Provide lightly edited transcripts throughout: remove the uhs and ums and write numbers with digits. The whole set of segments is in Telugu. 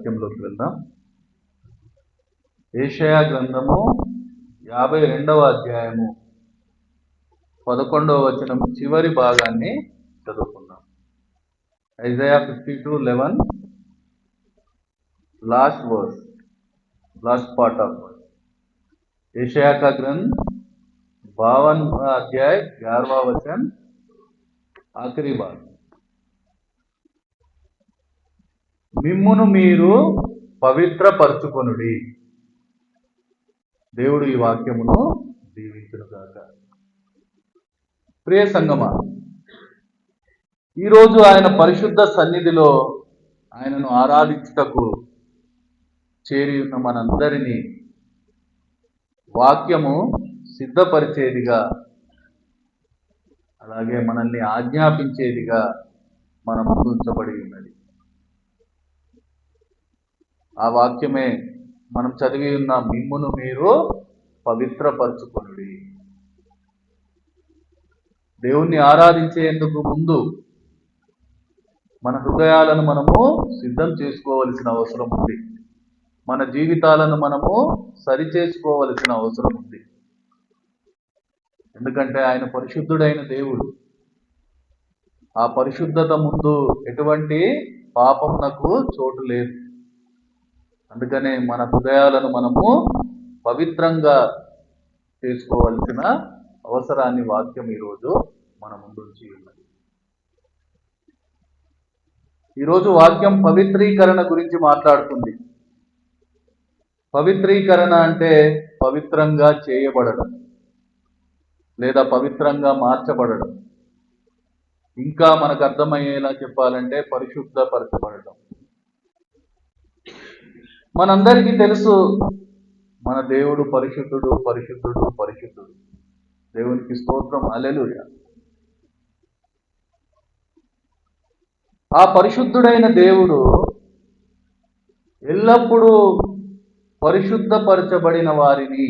వాక్యంలోకి వెళ్దాం. యెషయా గ్రంథము 52వ అధ్యాయము 11వ వచనం చివరి భాగాన్ని చదువుకుందాం. Isaiah 52:11 last verse, last part of verse. यशाया का ग्रंथ 52वां अध्याय 11वां वचन आखिरी भाग. మిమ్మును మీరు పవిత్రపరచుకొనుడి. దేవుడు ఈ వాక్యమును దీవించునుగాక. ప్రియ సంగమా, ఈరోజు ఆయన పరిశుద్ధ సన్నిధిలో ఆయనను ఆరాధించుటకు చేరి ఉన్న మనందరినీ వాక్యము సిద్ధపరిచేదిగా, అలాగే మనల్ని ఆజ్ఞాపించేదిగా మన ముందు ఉంచబడి ఉన్నది. ఆ వాక్యమే మనం చదివి ఉన్న మిమ్మును మీరు పవిత్రపరచుకొనుడి. దేవుణ్ణి ఆరాధించేందుకు ముందు మన హృదయాలను మనము సిద్ధం చేసుకోవలసిన అవసరం ఉంది. మన జీవితాలను మనము సరిచేసుకోవలసిన అవసరం ఉంది. ఎందుకంటే ఆయన పరిశుద్ధుడైన దేవుడు. ఆ పరిశుద్ధత ముందు ఎటువంటి పాపమునకు చోటు లేదు. అందుకనే మన హృదయాలను మనము పవిత్రంగా చేసుకోవలసిన అవసరాన్ని వాక్యం ఈరోజు మన ముందుంచి ఉన్నది. ఈరోజు వాక్యం పవిత్రీకరణ గురించి మాట్లాడుతుంది. పవిత్రీకరణ అంటే పవిత్రంగా చేయబడడం లేదా పవిత్రంగా మార్చబడడం. ఇంకా మనకు అర్థమయ్యేలా చెప్పాలంటే పరిశుద్ధపరచబడడం. మనందరికీ తెలుసు, మన దేవుడు పరిశుద్ధుడు, పరిశుద్ధుడు, పరిశుద్ధుడు. దేవునికి స్తోత్రం, హల్లెలూయా. ఆ పరిశుద్ధుడైన దేవుడు ఎల్లప్పుడూ పరిశుద్ధపరచబడిన వారిని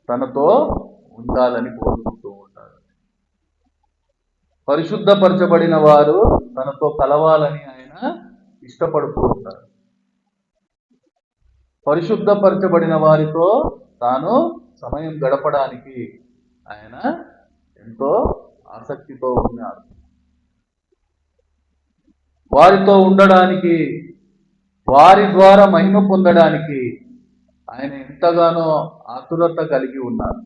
తనతో ఉండాలని కోరుకుంటూ ఉంటాడు. పరిశుద్ధపరచబడిన వారు తనతో కలవాలని ఆయన ఇష్టపడుతూ ఉంటాడు. పరిశుద్ధపరచబడిన వారితో తాను సమయం గడపడానికి ఆయన ఎంతో ఆసక్తితో ఉన్నాడు. వారితో ఉండడానికి, వారి ద్వారా మహిమ పొందడానికి ఆయన ఎంతగానో ఆతురత కలిగి ఉన్నారు.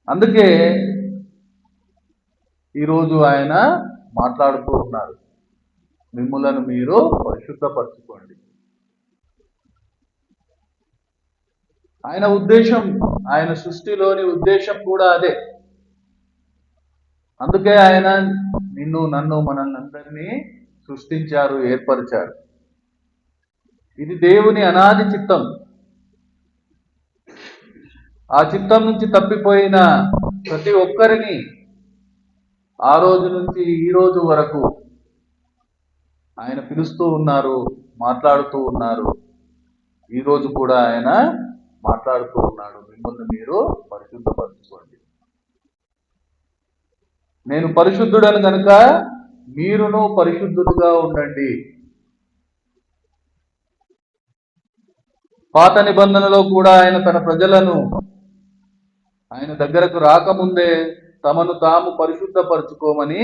అందుకే ఈరోజు ఆయన మాట్లాడుతూ ఉన్నారు, మిమ్ములను మీరు పరిశుద్ధపరచుకోండి. ఆయన ఉద్దేశం, ఆయన సృష్టిలోని ఉద్దేశం కూడా అదే. అందుకే ఆయన నిన్ను, నన్ను, మనల్ని అందరినీ సృష్టించారు, ఏర్పరిచారు. ఇది దేవుని అనాది చిత్తం. ఆ చిత్తం నుంచి తప్పిపోయిన ప్రతి ఒక్కరిని ఆ రోజు నుంచి ఈ రోజు వరకు ఆయన పిలుస్తూ ఉన్నారు, మాట్లాడుతూ ఉన్నారు. ఈ రోజు కూడా ఆయన మాట్లాడుతూ ఉన్నాడు, మిమ్మల్ని మీరు పరిశుద్ధపరచుకోండి. నేను పరిశుద్ధుడను కనుక మీరును పరిశుద్ధులుగా ఉండండి. పాత నిబంధనలో కూడా ఆయన తన ప్రజలను ఆయన దగ్గరకు రాకముందే తమను తాము పరిశుద్ధపరచుకోమని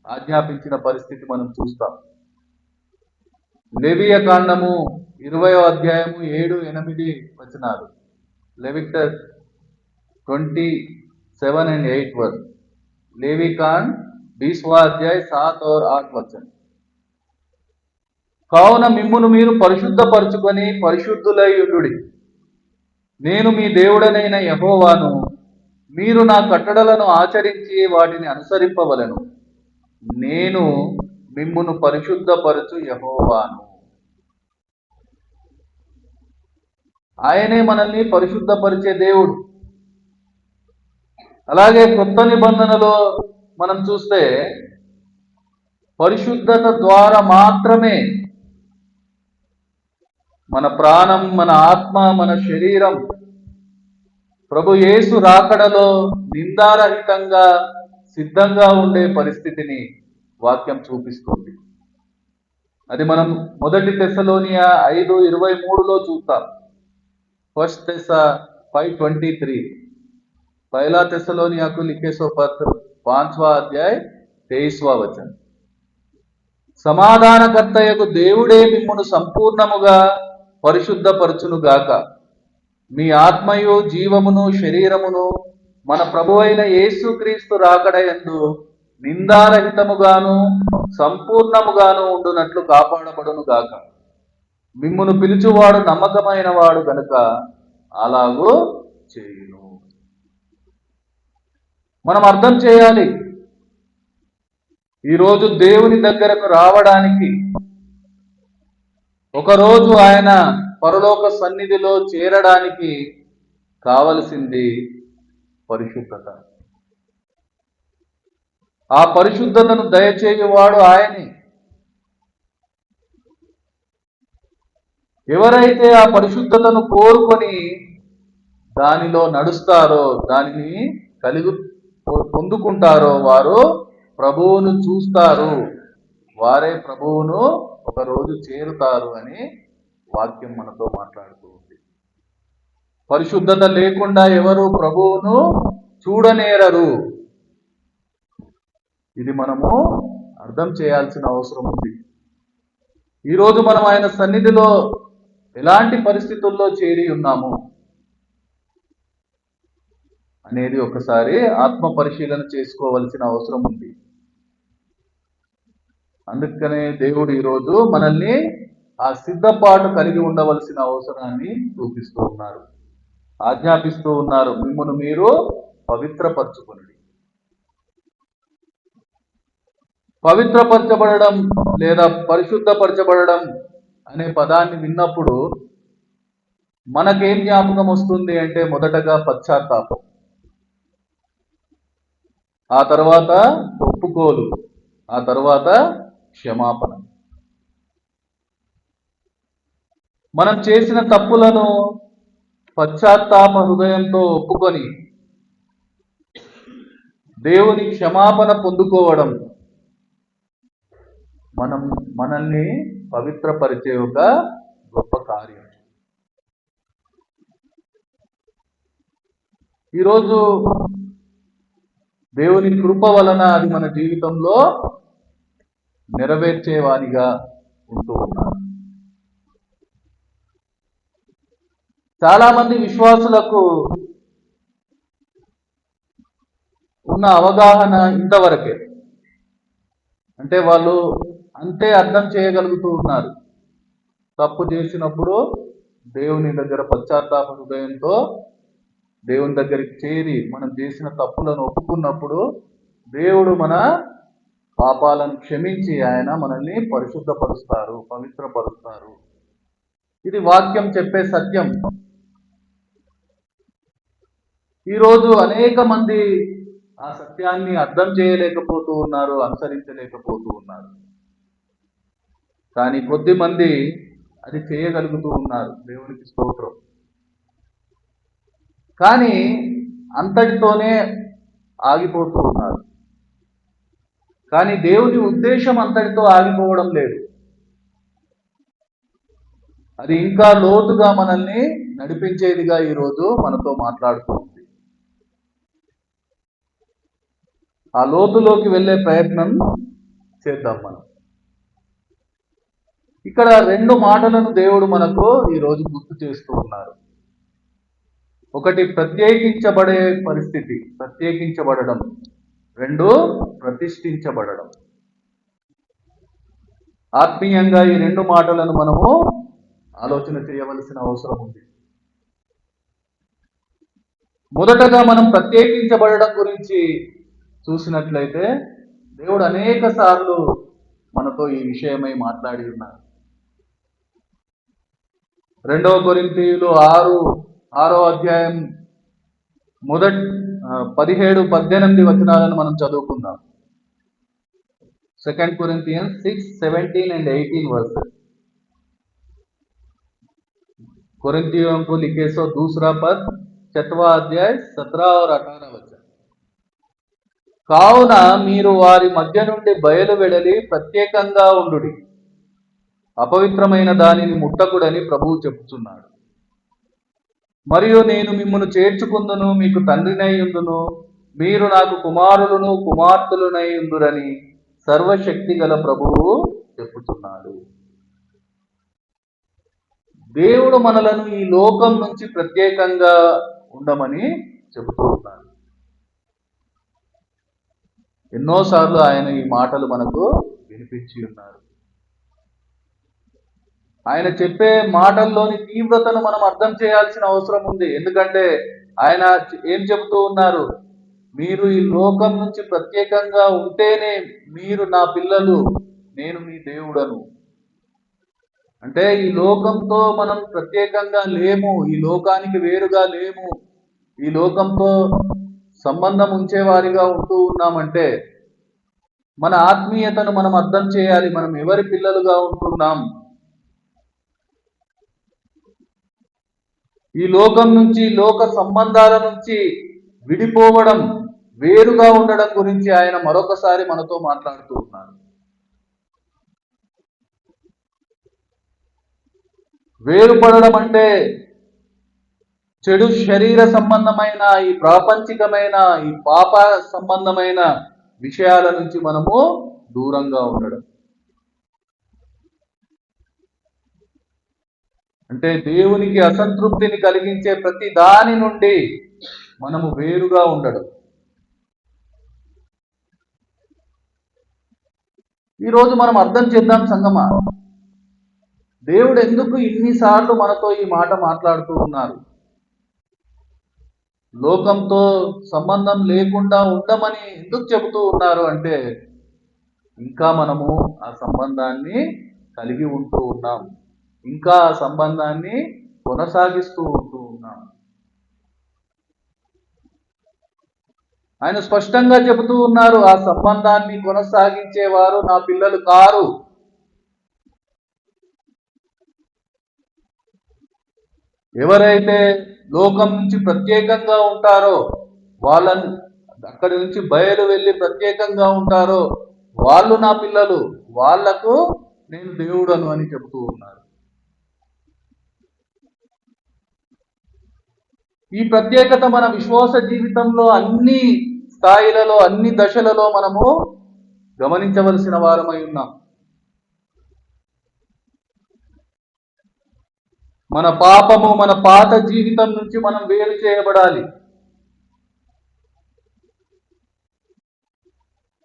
ఆజ్ఞాపించిన పరిస్థితి మనం చూస్తాం. లేవియ కాండము 20వ అధ్యాయము 7-8 వచనాలు. లెవిటికస్ 27 and 8 वर्ष. लेवी कांड 20वां अध्याय 7 और 8 वचन. కావున మిమ్మును మీరు పరిశుద్ధపరచుకొని పరిశుద్ధులై ఉండుడి. నేను మీ దేవుడనైన యెహోవాను. మీరు నా కట్టడలను ఆచరించి వాటిని అనుసరింపవలెను. నేను మిమ్మును పరిశుద్ధపరచు యెహోవాను. ఆయనే మనల్ని పరిశుద్ధపరిచే దేవుడు. అలాగే కొత్త నిబంధనలో మనం చూస్తే పరిశుద్ధత ద్వారా మాత్రమే మన ప్రాణం, మన ఆత్మ, మన శరీరం ప్రభు యేసు రాకడలో నిందారహితంగా సిద్ధంగా ఉండే పరిస్థితిని వాక్యం చూపిస్తుంది. అది మనం 1 Thessalonians 5:23 చూస్తాం. 1 Thess 5:23, पहला थिस्सलुनीया को लिखे सो पत्र 5वां अध्याय 23वां वचन. సమాధానకర్తయగు దేవుడే మిమ్మును సంపూర్ణముగా పరిశుద్ధపరచునుగాక. మీ ఆత్మయు జీవమును శరీరమును మన ప్రభు అయిన యేసుక్రీస్తు రాకడయందు నిందారహితముగాను సంపూర్ణముగాను ఉండునట్లు కాపాడబడునుగాక. మిమ్మును పిలుచువాడు నమ్మకమైన వాడు గనుక అలాగూ చేయును. మనం అర్థం చేయాలి, ఈరోజు దేవుని దగ్గరకు రావడానికి, ఒకరోజు ఆయన పరలోక సన్నిధిలో చేరడానికి కావలసింది పరిశుద్ధత. ఆ పరిశుద్ధతను దయచేయువాడు ఆయనే. ఎవరైతే ఆ పరిశుద్ధతను కోరుకొని దానిలో నడుస్తారో, దానిని పొందుకుంటారో వారు ప్రభువును చూస్తారు, వారే ప్రభువును ఒకరోజు చేరుతారు అని వాక్యం మనతో మాట్లాడుతూ ఉంది. పరిశుద్ధత లేకుండా ఎవరు ప్రభువును చూడనేరరు. ఇది మనము అర్థం చేయాల్సిన అవసరం ఉంది. ఈరోజు మనం ఆయన సన్నిధిలో ఎలాంటి పరిస్థితుల్లో చేరి ఉన్నాము అనేది ఒకసారి ఆత్మ పరిశీలన చేసుకోవలసిన అవసరం ఉంది. అందుకనే దేవుడు ఈరోజు మనల్ని ఆ సిద్ధపాటు కలిగి ఉండవలసిన అవసరాన్ని చూపిస్తూ ఉన్నారు, ఆజ్ఞాపిస్తూ ఉన్నారు. మిమ్మును మీరు పవిత్రపరచుకొనుడి. పవిత్రపరచబడడం లేదా పరిశుద్ధపరచబడడం అనే పదాన్ని విన్నప్పుడు మనకేం జ్ఞాపకం వస్తుంది అంటే, మొదటగా పశ్చాత్తాపం, ఆ తర్వాత ఒప్పుకోలు, ఆ తర్వాత క్షమాపణ. మనం చేసిన తప్పులను పశ్చాత్తాప హృదయంతో ఒప్పుకొని దేవుని క్షమాపణ పొందుకోవడం మనల్ని పవిత్రపరిచే ఒక గొప్ప కార్యం. ఈరోజు దేవుని కృప వలన అది మన జీవితంలో నెరవేర్చేవానిగా ఉంటూ ఉన్నారు. చాలా మంది విశ్వాసులకు ఉన్న అవగాహన ఇంతవరకే. అంటే వాళ్ళు అంతే అర్థం చేయగలుగుతూ ఉన్నారు. తప్పు చేసినప్పుడు దేవుని దగ్గర పశ్చాత్తాప హృదయంతో దేవుని దగ్గరికి చేరి మనం చేసిన తప్పులను ఒప్పుకున్నప్పుడు దేవుడు మన పాపాలను క్షమించి ఆయన మనల్ని పరిశుద్ధపరుస్తారు, పవిత్రపరుస్తారు. ఇది వాక్యం చెప్పే సత్యం. ఈరోజు అనేక మంది ఆ సత్యాన్ని అర్థం చేయలేకపోతూ ఉన్నారు, అనుసరించలేకపోతూ ఉన్నారు. కానీ కొద్ది మంది అది చేయగలుగుతూ ఉన్నారు. దేవునికి స్తోత్రం. కానీ అంతటితోనే ఆగిపోతూ ఉన్నారు. కానీ దేవుని ఉద్దేశం అంతటితో ఆగిపోవడం లేదు. అది ఇంకా లోతుగా మనల్ని నడిపించేదిగా ఈరోజు మనతో మాట్లాడుతూ ఉంది. ఆ లోతులోకి వెళ్ళే ప్రయత్నం చేద్దాం మనం. ఇక్కడ 2 మాటలను దేవుడు మనకు ఈరోజు గుర్తు చేస్తూ ఉన్నారు. ఒకటి ప్రత్యేకించబడే పరిస్థితి, ప్రత్యేకించబడడం. 2 ప్రతిష్ఠించబడడం. ఆత్మీయంగా ఈ 2 మాటలను మనము ఆలోచన చేయవలసిన అవసరం ఉంది. మొదటగా మనం ప్రత్యేకించబడడం గురించి చూసినట్లయితే దేవుడు అనేక సార్లు మనతో ఈ విషయమై మాట్లాడి ఉన్నారు. 2 కొరింథీయులు 6వ అధ్యాయం 17-18 వచనాలను మనం చదువుకుందాం. 2 Corinthians 6:17 and 18 verses. कोरिन्थियों को लिखे सो दूसरा पत्र 7వ అధ్యాయం 17 और 18 वचन. కావున మీరు వారి మధ్య నుండి బయలు వెడలి ప్రత్యేకంగా ఉండుడి. అపవిత్రమైన దానిని ముట్టకుడని ప్రభువు చెప్తున్నాడు. మరియు నేను మిమ్మును చేర్చుకుందును, మీకు తండ్రినై ఉందును, మీరు నాకు కుమారులను కుమార్తెలునై ఉందురని సర్వశక్తి గల ప్రభువు చెప్పుచున్నాడు. దేవుడు మనలను ఈ లోకం నుంచి ప్రత్యేకంగా ఉండమని చెబుతూ ఉన్నాడు. ఎన్నోసార్లు ఆయన ఈ మాటలు మనకు వినిపించి ఉన్నారు. ఆయన చెప్పే మాటల్లోని తీవ్రతను మనం అర్థం చేయాల్సిన అవసరం ఉంది. ఎందుకంటే ఆయన ఏం చెబుతూ ఉన్నారు? మీరు ఈ లోకం నుంచి ప్రత్యేకంగా ఉంటేనే మీరు నా పిల్లలు, నేను మీ దేవుడను. అంటే ఈ లోకంతో మనం ప్రత్యేకంగా లేము, ఈ లోకానికి వేరుగా లేము, ఈ లోకంతో సంబంధం ఉంచేవారిగా ఉంటూ ఉన్నామంటే మన ఆత్మీయతను మనం అర్థం చేయాలి. మనం ఎవరి పిల్లలుగా ఉంటున్నాం. ఈ లోకం నుంచి, లోక సంబంధాల నుంచి విడిపోవడం, వేరుగా ఉండడం గురించి ఆయన మరొకసారి మనతో మాట్లాడుతూ ఉన్నారు. వేరుపడడం అంటే చెడు శరీర సంబంధమైన, ఈ ప్రాపంచికమైన, ఈ పాప సంబంధమైన విషయాల నుంచి మనము దూరంగా ఉండడం. అంటే దేవునికి అసంతృప్తిని కలిగించే ప్రతి దాని నుండి మనము వేరుగా ఉండడం. ఈరోజు మనం అర్థం చేద్దాం సంగమా, దేవుడు ఎందుకు ఇన్నిసార్లు మనతో ఈ మాట మాట్లాడుతూ ఉన్నారు? లోకంతో సంబంధం లేకుండా ఉండమని ఎందుకు చెబుతూ ఉన్నారు అంటే, ఇంకా మనము ఆ సంబంధాన్ని కలిగి ఉంటూ ఉన్నాం, ఇంకా ఆ సంబంధాన్ని కొనసాగిస్తూ ఉంటూ ఉన్నాం. ఆయన స్పష్టంగా చెబుతూ ఉన్నారు, ఆ సంబంధాన్ని కొనసాగించేవారు నా పిల్లలు కారు. ఎవరైతే లోకం నుంచి ప్రత్యేకంగా ఉంటారో, వాళ్ళని అక్కడి నుంచి బయలు వెళ్ళి ప్రత్యేకంగా ఉంటారో వాళ్ళు నా పిల్లలు, వాళ్లకు నేను దేవుడను అని చెబుతూ ఉన్నారు. ఈ ప్రత్యేకత మన విశ్వాస జీవితంలో అన్ని స్థాయిలలో, అన్ని దశలలో మనము గమనించవలసిన వారమై ఉన్నాం. మన పాపము, మన పాత జీవితం నుంచి మనం వేరు చేయబడాలి.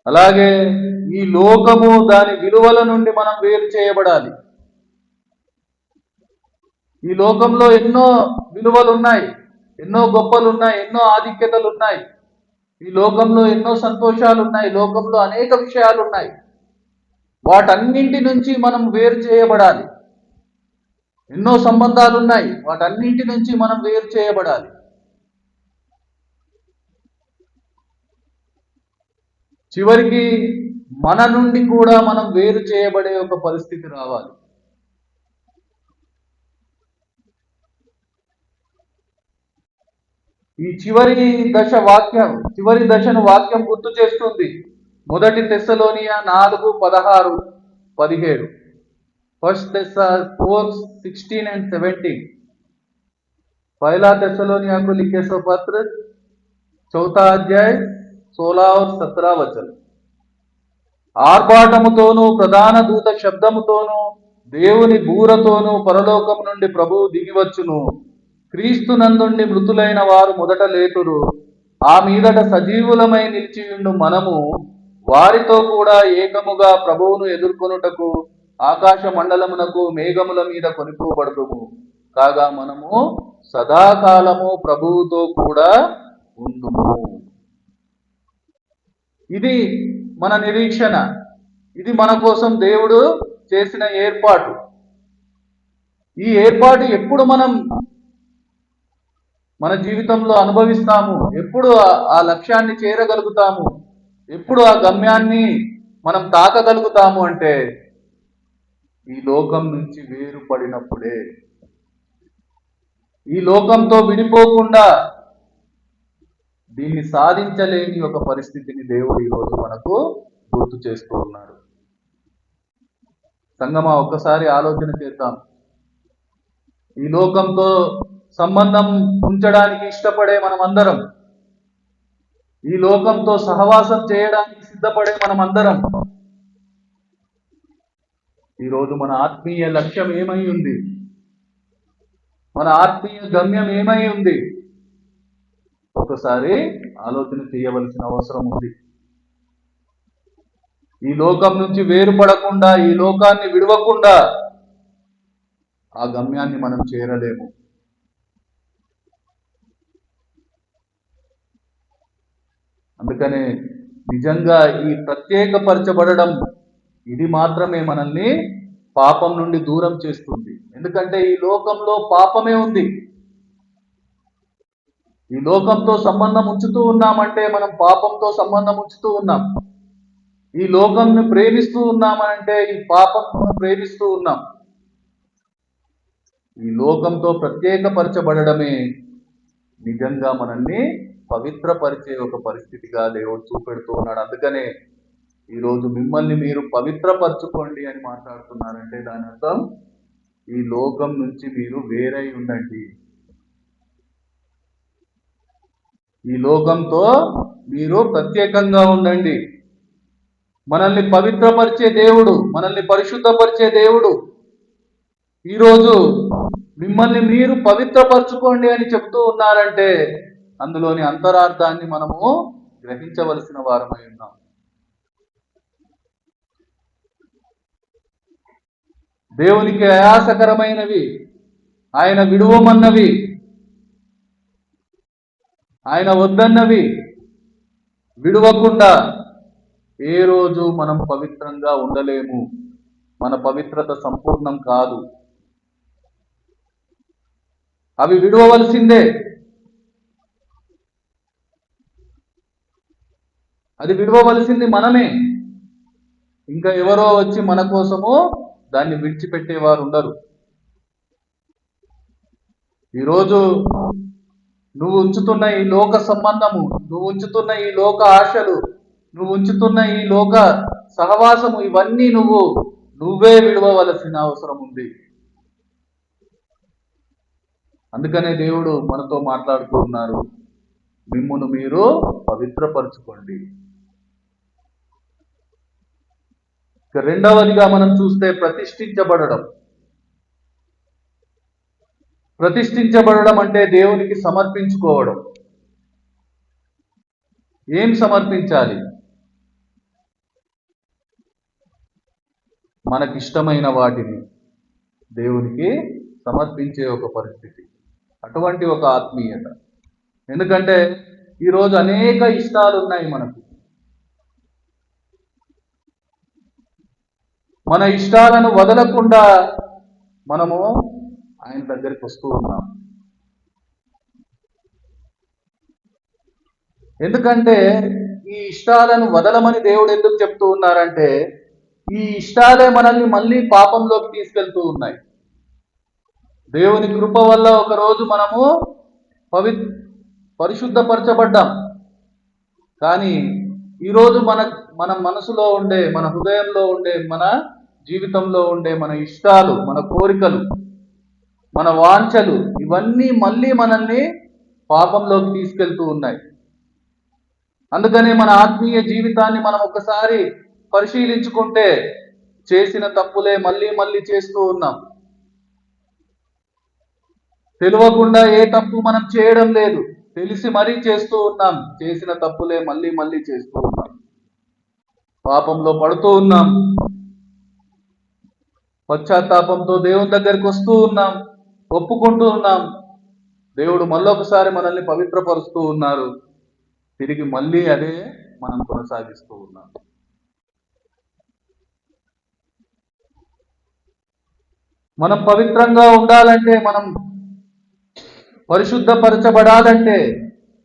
అలాగే ఈ లోకము, దాని విలువల నుండి మనం వేరు చేయబడాలి. ఈ లోకంలో ఎన్నో విలువలు ఉన్నాయి, ఎన్నో గొప్పలు ఉన్నాయి, ఎన్నో ఆధిక్యతలు ఉన్నాయి. ఈ లోకంలో ఎన్నో సంతోషాలు ఉన్నాయి, లోకంలో అనేక విషయాలు ఉన్నాయి. వాటన్నింటి నుంచి మనం వేరు చేయబడాలి. ఎన్నో సంబంధాలు ఉన్నాయి, వాటన్నింటి నుంచి మనం వేరు చేయబడాలి. చివరికి మన నుండి కూడా మనం వేరు చేయబడే ఒక పరిస్థితి రావాలి. ఈ చివరి దశను వాక్యం గుర్తు చేస్తుంది. మొదటి తెస్సలోనియ 4:16-17, ఫస్ట్ Thessalonians 4:16 and 17, पहला तेस्सलोनिया को लिखे सो पत्र 4th अध्याय 16 और 17 वचन. ఆర్భాటముతోనూ ప్రధాన దూత శబ్దముతోనూ దేవుని బూరతోనూ పరలోకం నుండి ప్రభువు దిగివచ్చును. క్రీస్తు నందుండి మృతులైన వారు మొదట లేతురు. ఆ మీదట సజీవులమై నిలిచియుండు మనము వారితో కూడా ఏకముగా ప్రభువును ఎదుర్కొనుటకు ఆకాశ మండలమునకు మేఘముల మీద కొనిపోబడుదుము. కాగా మనము సదాకాలము ప్రభువుతో కూడా ఉందుము. ఇది మన నిరీక్షణ, ఇది మన కోసం దేవుడు చేసిన ఏర్పాటు. ఈ ఏర్పాటు ఎప్పుడు మనం మన జీవితంలో అనుభవిస్తాము, ఎప్పుడు ఆ లక్ష్యాన్ని చేరగలుగుతాము, ఎప్పుడు ఆ గమ్యాన్ని మనం తాకగలుగుతాము అంటే ఈ లోకం నుంచి వేరుపడినప్పుడే. ఈ లోకంతో విడిపోకుండా దీన్ని సాధించలేని ఒక పరిస్థితిని దేవుడు ఈరోజు మనకు గుర్తు చేస్తూ ఉన్నాడు. సంగమా, ఒక్కసారి ఆలోచన చేద్దాం. ఈ లోకంతో సంబంధం ఉంచడానికి ఇష్టపడే మనమందరం, ఈ లోకంతో సహవాసం చేయడానికి సిద్ధపడే మనమందరం, ఈరోజు మన ఆత్మీయ లక్ష్యం ఏమై ఉంది, మన ఆత్మీయ గమ్యం ఏమై ఉంది, ఒకసారి ఆలోచన చేయవలసిన అవసరం ఉంది. ఈ లోకం నుంచి వేరుపడకుండా, ఈ లోకాన్ని విడవకుండా ఆ గమ్యాన్ని మనం చేరలేము. అందుకనే నిజంగా ఈ ప్రత్యేకపరచబడడం ఇది మాత్రమే మనల్ని పాపం నుండి దూరం చేస్తుంది. ఎందుకంటే ఈ లోకంలో పాపమే ఉంది. ఈ లోకంతో సంబంధం ఉంచుతూ ఉన్నామంటే మనం పాపంతో సంబంధం ఉంచుతూ ఉన్నాం. ఈ లోకంను ప్రేమిస్తూ ఉన్నామంటే ఈ పాపం ప్రేమిస్తూ ఉన్నాం. ఈ లోకంతో ప్రత్యేకపరచబడమే నిజంగా మనల్ని పవిత్రపరిచే ఒక పరిస్థితిగా దేవుడు చూపెడుతూ ఉన్నాడు. అందుకనే ఈరోజు మిమ్మల్ని మీరు పవిత్రపరచుకోండి అని మాట్లాడుతున్నారంటే దాని అర్థం ఈ లోకం నుంచి మీరు వేరై ఉండండి. ఈ లోకంతో మీరు ప్రత్యేకంగా ఉండండి. మనల్ని పవిత్రపరిచే దేవుడు, మనల్ని పరిశుద్ధపరిచే దేవుడు ఈరోజు మిమ్మల్ని మీరు పవిత్రపరచుకోండి అని చెప్తూ ఉన్నారంటే అందులోని అంతరార్థాన్ని మనము గ్రహించవలసిన వారమై ఉన్నాం. దేవునికి ఆయాసకరమైనవి, ఆయన విడువమన్నవి, ఆయన వద్దన్నవి విడువకుండా ఏ రోజు మనం పవిత్రంగా ఉండలేము. మన పవిత్రత సంపూర్ణం కాదు. అవి విడువవలసిందే. అది విడువవలసింది మనమే. ఇంకా ఎవరో వచ్చి మన కోసము దాన్ని విడిచిపెట్టేవారు ఉండరు. ఈరోజు నువ్వు ఉంచుతున్న ఈ లోక సంబంధము, నువ్వు ఉంచుతున్న ఈ లోక ఆశలు, నువ్వు ఉంచుతున్న ఈ లోక సహవాసము, ఇవన్నీ నువ్వే విడవవలసిన అవసరం ఉంది. అందుకనే దేవుడు మనతో మాట్లాడుతూ ఉన్నారు, మిమ్మును మీరు పవిత్రపరచుకోండి. ఇక రెండవదిగా మనం చూస్తే ప్రతిష్ఠించబడడం. ప్రతిష్ఠించబడడం అంటే దేవునికి సమర్పించుకోవడం. ఏం సమర్పించాలి? మనకిష్టమైన వాటిని దేవునికి సమర్పించే ఒక పరిస్థితి, అటువంటి ఒక ఆత్మీయత. ఎందుకంటే ఈరోజు అనేక ఇష్టాలు ఉన్నాయి మనకు. మన ఇష్టాలను వదలకుండా మనము ఆయన దగ్గరికి వస్తూ ఉన్నాం. ఎందుకంటే ఈ ఇష్టాలను వదలమని దేవుడు ఎందుకు చెప్తూ ఉన్నారంటే ఈ ఇష్టాలే మనల్ని మళ్ళీ పాపంలోకి తీసుకెళ్తూ ఉన్నాయి. దేవుని కృప వల్ల ఒకరోజు మనము పరిశుద్ధపరచబడ్డాం. కానీ ఈరోజు మన మనసులో ఉండే, మన హృదయంలో ఉండే, మన జీవితంలో ఉండే మన ఇష్టాలు, మన కోరికలు, మన వాంఛలు, ఇవన్నీ మళ్ళీ మనల్ని పాపంలోకి తీసుకెళ్తూ ఉన్నాయి. అందుకనే మన ఆత్మీయ జీవితాన్ని మనం ఒకసారి పరిశీలించుకుంటే చేసిన తప్పులే మళ్ళీ మళ్ళీ చేస్తూ ఉన్నాం. తెలియకుండా ఏ తప్పు మనం చేయడం లేదు, తెలిసి మరీ చేస్తూ ఉన్నాం. చేసిన తప్పులే మళ్ళీ మళ్ళీ చేస్తూ ఉన్నాం. పాపంలో పడుతూ ఉన్నాం. పశ్చాత్తాపంతో దేవుని దగ్గరికి వస్తూ ఉన్నాం, ఒప్పుకుంటూ ఉన్నాం. దేవుడు మళ్ళొకసారి మనల్ని పవిత్రపరుస్తూ ఉన్నారు. తిరిగి మళ్ళీ అదే మనం కొనసాగిస్తూ ఉన్నాం. మనం పవిత్రంగా ఉండాలంటే, మనం పరిశుద్ధపరచబడాలంటే,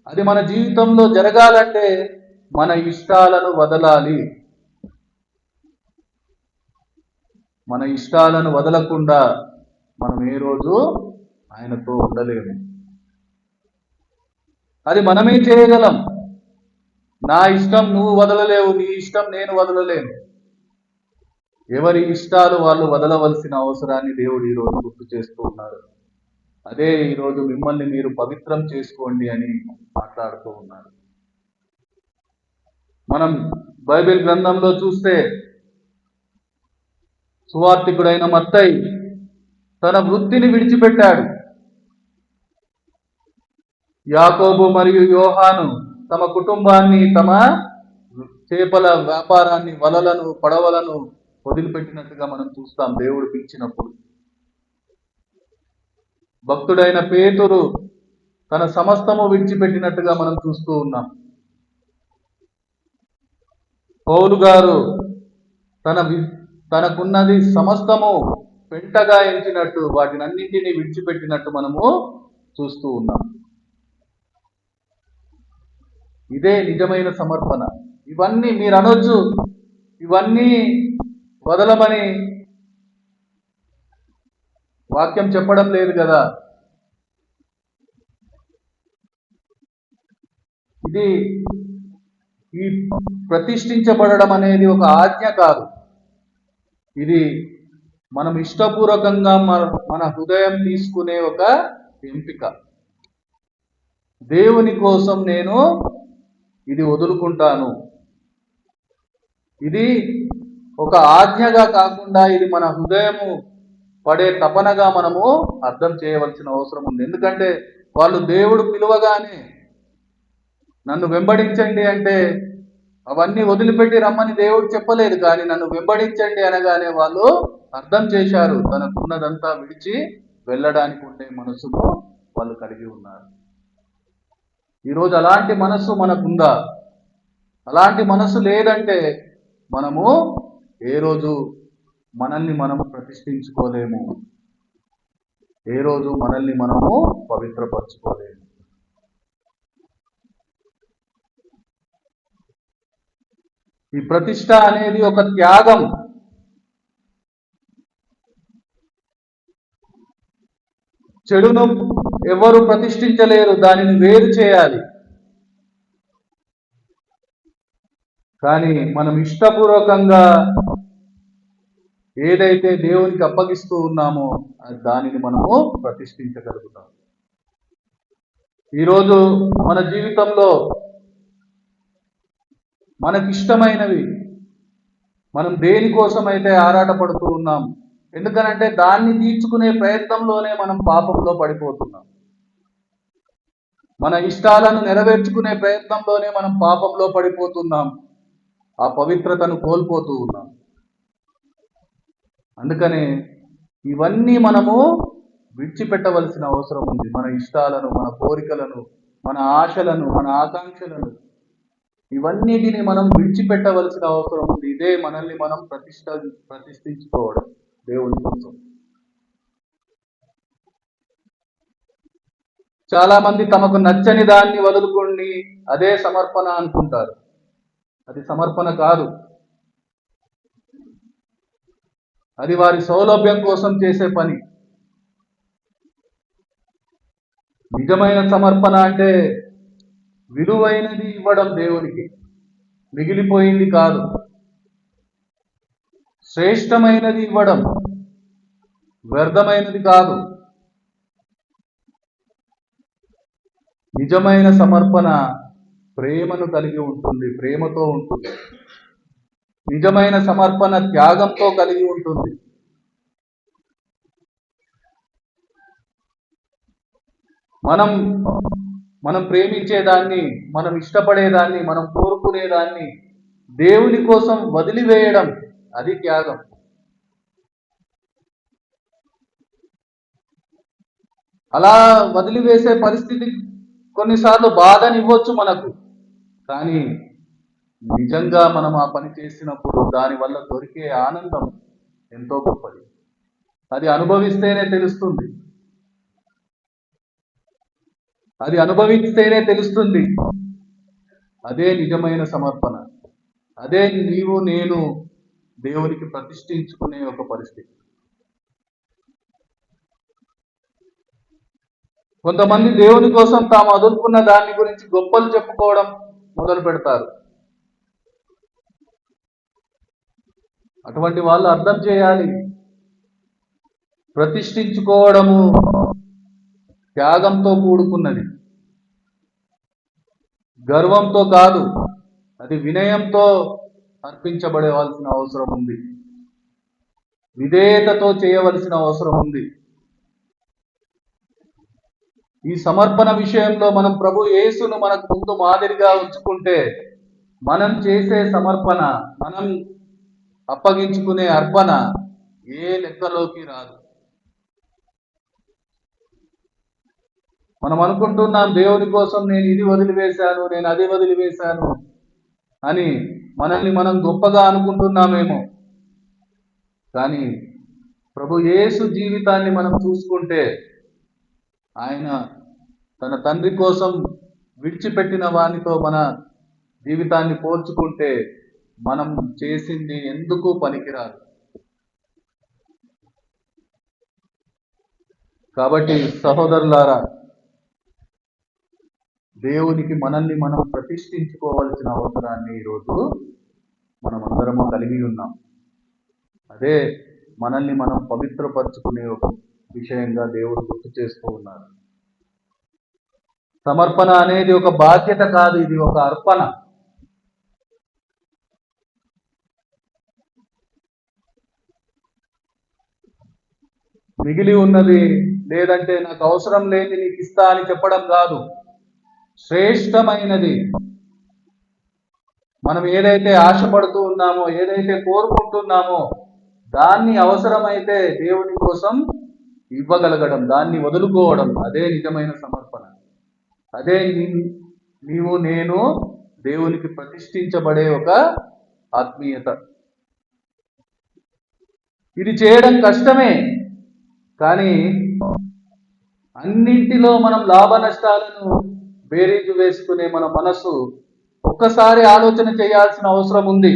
అది మన జీవితంలో జరగాలంటే మన ఇష్టాలను వదలాలి. మన ఇష్టాలను వదలకుండా మనం ఏ రోజు ఆయనతో ఉండలేము. అది మనమే చేయగలం. నా ఇష్టం నువ్వు వదలలేవు, నీ ఇష్టం నేను వదలలేను. ఎవరి ఇష్టాలు వాళ్ళు వదలవలసిన అవసరాన్ని దేవుడు ఈరోజు గుర్తు చేస్తూ ఉన్నారు. అదే ఈరోజు మిమ్మల్ని మీరు పవిత్రం చేసుకోండి అని మాట్లాడుతూ ఉన్నారు. మనం బైబిల్ గ్రంథంలో చూస్తే సువార్తికుడైన మత్తయి తన వృత్తిని విడిచిపెట్టాడు. యాకోబు మరియు యోహాను తమ కుటుంబాన్ని, తమ చేపల వ్యాపారాన్ని, వలలను, పడవలను వదిలిపెట్టినట్టుగా మనం చూస్తాం దేవుడు పిలిచినప్పుడు. భక్తుడైన పేతురు తన సమస్తము విడిచిపెట్టినట్టుగా మనం చూస్తూ ఉన్నాం. పౌలు గారు తనకున్నది సమస్తము పెంటగా ఎంచినట్టు వాటినన్నింటినీ విడిచిపెట్టినట్టు మనము చూస్తూ ఉన్నాం. ఇదే నిజమైన సమర్పణ. ఇవన్నీ మీరు అనొచ్చు, ఇవన్నీ వదలమని వాక్యం చెప్పడం లేదు కదా. ఈ ప్రతిష్ఠించబడడం అనేది ఒక ఆజ్ఞ కాదు. ఇది మనం ఇష్టపూర్వకంగా మన హృదయం తీసుకునే ఒక ఎంపిక. దేవుని కోసం నేను ఇది వదులుకుంటాను. ఇది ఒక ఆజ్ఞగా కాకుండా ఇది మన హృదయము పడే తపనగా మనము అర్థం చేయవలసిన అవసరం ఉంది. ఎందుకంటే వాళ్ళు దేవుడు పిలువగానే నన్ను వెంబడించండి అంటే అవన్నీ వదిలిపెట్టి రమ్మని దేవుడు చెప్పలేదు, కానీ నన్ను వెంబడించండి అనగానే వాళ్ళు అర్థం చేశారు. తనకున్నదంతా విడిచి వెళ్ళడానికి ఉండే మనసును వాళ్ళు కలిగి ఉన్నారు. ఈరోజు అలాంటి మనసు మనకుందా? అలాంటి మనసు లేదంటే మనము ఏ రోజు మనల్ని మనము ప్రతిష్ఠించుకోలేము, ఏ రోజు మనల్ని మనము పవిత్రపరచుకోలేము. ఈ ప్రతిష్ట అనేది ఒక త్యాగం. చెడును ఎవరు ప్రతిష్ఠించలేరు, దానిని వేరు చేయాలి. కానీ మనం ఇష్టపూర్వకంగా ఏదైతే దేవునికి అప్పగిస్తూ ఉన్నామో దానిని మనము ప్రతిష్ఠించగలుగుతాం. ఈరోజు మన జీవితంలో మనకిష్టమైనవి మనం దేనికోసమైతే ఆరాటపడుతూ ఉన్నాం, ఎందుకనంటే దాన్ని తీర్చుకునే ప్రయత్నంలోనే మనం పాపంలో పడిపోతున్నాం. మన ఇష్టాలను నెరవేర్చుకునే ప్రయత్నంలోనే మనం పాపంలో పడిపోతున్నాం, ఆ పవిత్రతను కోల్పోతూ ఉన్నాం. అందుకనే ఇవన్నీ మనము విడిచిపెట్టవలసిన అవసరం ఉంది. మన ఇష్టాలను, మన కోరికలను, మన ఆశలను, మన ఆకాంక్షలను, ఇవన్నిటిని మనం విడిచిపెట్టవలసిన అవసరం ఉంది. ఇదే మనల్ని మనం ప్రతిష్ఠించుకోవడం దేవుని కోసం. చాలా మంది తమకు నచ్చని దాన్ని వదులుకోండి అదే సమర్పణ అనుకుంటారు. అది సమర్పణ కాదు. అది వారి సౌలభ్యం కోసం చేసే పని. నిజమైన సమర్పణ అంటే విలువైనది ఇవ్వడం దేవునికి, మిగిలిపోయింది కాదు. శ్రేష్టమైనది ఇవ్వడం, వ్యర్థమైనది కాదు. నిజమైన సమర్పణ ప్రేమను కలిగి ఉంటుంది, ప్రేమతో ఉంటుంది. నిజమైన సమర్పణ త్యాగంతో కలిగి ఉంటుంది. మనం ప్రేమించేదాన్ని, మనం ఇష్టపడేదాన్ని, మనం కోరుకునేదాన్ని దేవుని కోసం వదిలివేయడం, అది త్యాగం. అలా వదిలివేసే పరిస్థితి కొన్నిసార్లు బాధనివ్వచ్చు మనకు, కానీ నిజంగా మనం ఆ పని చేసినప్పుడు దానివల్ల దొరికే ఆనందం ఎంతో గొప్పది. అది అనుభవిస్తేనే తెలుస్తుంది. అది అనుభవిస్తేనే తెలుస్తుంది. అదే నిజమైన సమర్పణ. అదే నీవు నేను దేవునికి ప్రతిష్ఠించుకునే ఒక పరిస్థితి. కొంతమంది దేవుని కోసం తాము వదులుకున్న దాని గురించి గొప్పలు చెప్పుకోవడం మొదలు పెడతారు. అటువంటి వాళ్ళు అర్థం చేయాలి. ప్రతిష్ఠించుకోవడము త్యాగంతో కూడుకున్నది, గర్వంతో కాదు. అది వినయంతో అర్పించబడవలసిన అవసరం ఉంది, విధేయతతో చేయవలసిన అవసరం ఉంది. ఈ సమర్పణ విషయంలో మనం ప్రభు యేసును మనకు ముందు మాదిరిగా ఉంచుకుంటే, మనం చేసే సమర్పణ, మనం అప్పగించుకునే అర్పణ ఏ లెక్కలోకి రాదు. మనం అనుకుంటున్నాం దేవుని కోసం నేను ఇది వదిలివేశాను, నేను అది వదిలివేశాను అని మనల్ని మనం గొప్పగా అనుకుంటున్నామేమో. కానీ ప్రభు యేసు జీవితాన్ని మనం చూసుకుంటే, ఆయన తన తండ్రి కోసం విడిచిపెట్టిన వానితో మన జీవితాన్ని పోల్చుకుంటే మనం చేసింది ఎందుకు పనికిరాదు. కాబట్టి సహోదరులారా, దేవునికి మనల్ని మనం ప్రతిష్ఠించుకోవాల్సిన అవసరాన్ని ఈరోజు మనం అందరము కలిగి ఉన్నాం. అదే మనల్ని మనం పవిత్రపరచుకునే ఒక విషయంగా దేవుడు గుర్తు చేస్తూ ఉన్నారు. సమర్పణ అనేది ఒక బాధ్యత కాదు, ఇది ఒక అర్పణ. మిగిలి ఉన్నది లేదంటే నాకు అవసరం లేని నీకు ఇస్తా అని చెప్పడం కాదు. శ్రేష్టమైనది మనం ఏదైతే ఆశపడుతూ ఉన్నామో, ఏదైతే కోరుకుంటున్నామో, దాన్ని అవసరమైతే దేవుని కోసం ఇవ్వగలగడం, దాన్ని వదులుకోవడం, అదే నిజమైన సమర్పణ. అదే నీవు నేను దేవునికి ప్రతిష్ఠించబడే ఒక ఆత్మీయత. ఇది చేయడం కష్టమే, కానీ అన్నింటిలో మనం లాభ నష్టాలను బేరీజు వేసుకునే మన మనసు ఒక్కసారి ఆలోచన చేయాల్సిన అవసరం ఉంది.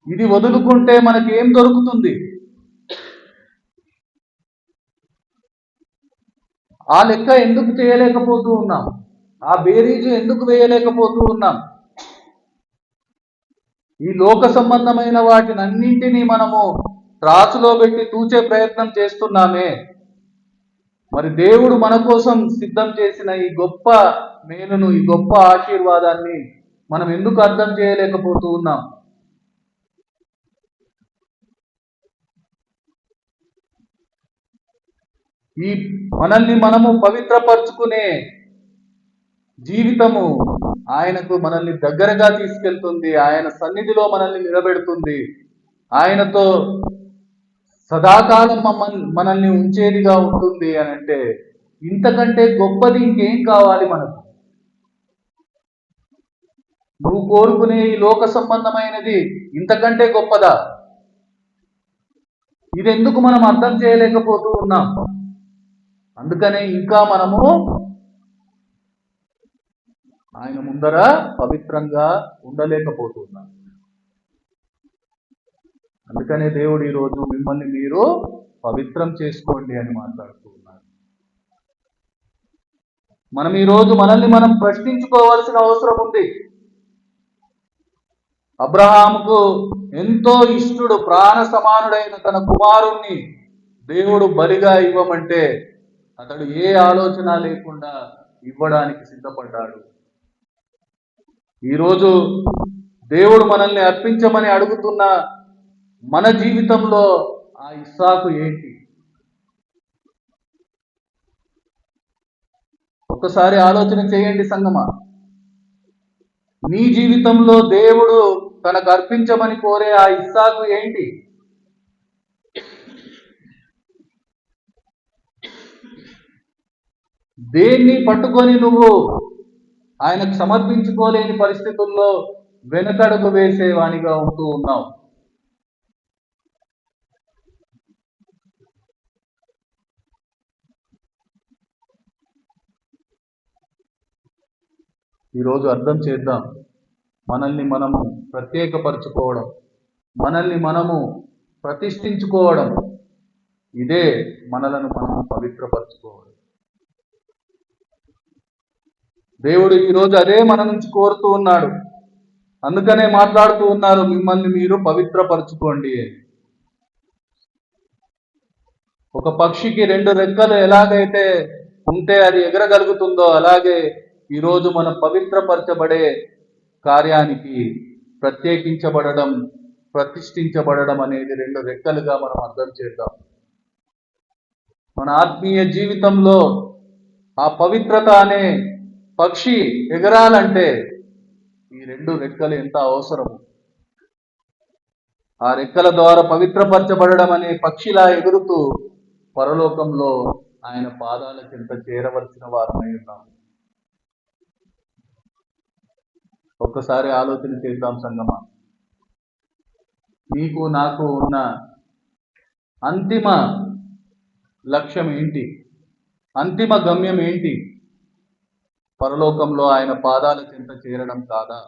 ఇది వదులుకుంటే మనకి ఏం దొరుకుతుంది? ఆ లెక్క ఎందుకు చేయలేకపోతూ ఉన్నాం? ఆ బేరీజు ఎందుకు వేయలేకపోతూ ఉన్నాం? ఈ లోక సంబంధమైన వాటిని అన్నింటినీ మనము త్రాసులో పెట్టి తూచే ప్రయత్నం చేస్తున్నామే. మరి దేవుడు మన కోసం సిద్ధం చేసిన ఈ గొప్ప మేలును, ఈ గొప్ప ఆశీర్వాదాన్ని మనం ఎందుకు అర్థం చేయలేకపోతూ ఉన్నాం? ఈ మనల్ని మనము పవిత్రపరుచుకునే జీవితము ఆయనకు మనల్ని దగ్గరగా తీసుకెళ్తుంది, ఆయన సన్నిధిలో మనల్ని నిలబెడుతుంది, ఆయనతో సదాకాలం మనల్ని ఉంచేదిగా ఉంటుంది అని అంటే, ఇంతకంటే గొప్పది ఇంకేం కావాలి మనకు? నువ్వు కోరుకునే ఈ లోక సంబంధమైనది ఇంతకంటే గొప్పదా? ఇది ఎందుకు మనం అర్థం చేయలేకపోతూ ఉన్నాం? అందుకనే ఇంకా మనము ఆయన ముందర పవిత్రంగా ఉండలేకపోతున్నాం. అందుకనే దేవుడు ఈరోజు మిమ్మల్ని మీరు పవిత్రం చేసుకోండి అని మాట్లాడుతూ ఉన్నారు. మనం ఈరోజు మనల్ని మనం ప్రశ్నించుకోవాల్సిన అవసరం ఉంది. అబ్రహాముకు ఎంతో ఇష్టడు, ప్రాణ సమానుడైన తన కుమారుణ్ణి దేవుడు బలిగా ఇవ్వమంటే అతడు ఏ ఆలోచన లేకుండా ఇవ్వడానికి సిద్ధపడ్డాడు. ఈరోజు దేవుడు మనల్ని అర్పించమని అడుగుతున్న మన జీవితంలో ఆ ఇస్సాకు ఏంటి? ఒక్కసారి ఆలోచన చేయండి సంగమా. నీ జీవితంలో దేవుడు తనకు అర్పించమని కోరే ఆ ఇస్సాకు ఏంటి? దేన్ని పట్టుకొని నువ్వు ఆయనకు సమర్పించుకోలేని పరిస్థితుల్లో వెనుకడుగు వేసేవానిగా ఉంటూ ఉన్నావు? ఈరోజు అర్థం చేద్దాం. మనల్ని మనము ప్రత్యేకపరచుకోవడం, మనల్ని మనము ప్రతిష్ఠించుకోవడం, ఇదే మనలను మనం పవిత్రపరచుకోవడం. దేవుడు ఈరోజు అదే మన నుంచి కోరుతూ ఉన్నాడు. అందుకనే మాట్లాడుతూ ఉన్నారు, మిమ్మల్ని మీరు పవిత్రపరచుకోండి. ఒక పక్షికి రెండు రెక్కలు ఎలాగైతే ఉంటే అది ఎగరగలుగుతుందో, అలాగే ఈరోజు మనం పవిత్రపరచబడే కార్యానికి ప్రత్యేకించబడడం, ప్రతిష్ఠించబడడం అనేది రెండు రెక్కలుగా మనం అర్థం చేద్దాం. మన ఆత్మీయ జీవితంలో ఆ పవిత్రత అనే పక్షి ఎగరాలంటే ఈ రెండు రెక్కలు ఎంత అవసరము. ఆ రెక్కల ద్వారా పవిత్రపరచబడడం అనే పక్షిలా ఎగురుతూ పరలోకంలో ఆయన పాదాల కింద చేరవలసిన వారమై ఉన్నాం. ఒక్కసారి ఆలోచన చేద్దాం సంగమా. నీకు నాకు ఉన్న అంతిమ లక్ష్యం ఏంటి? అంతిమ గమ్యం ఏంటి? పరలోకంలో ఆయన పాదాల కింద చేరడం కాదా?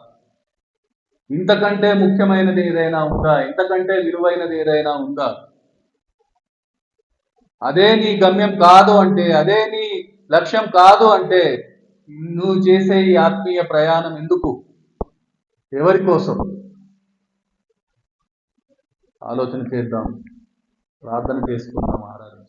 ఇంతకంటే ముఖ్యమైనది ఏదైనా ఉందా? ఇంతకంటే విలువైనది ఏదైనా ఉందా? అదే నీ గమ్యం కాదు అంటే, అదే నీ లక్ష్యం కాదు అంటే, నువ్వు చేసే ఈ ఆత్మీయ ప్రయాణం ఎందుకు? ఎవరి కోసం? ఆలోచన చేద్దాం, ప్రార్థన చేసుకుందాం, ఆరాధన.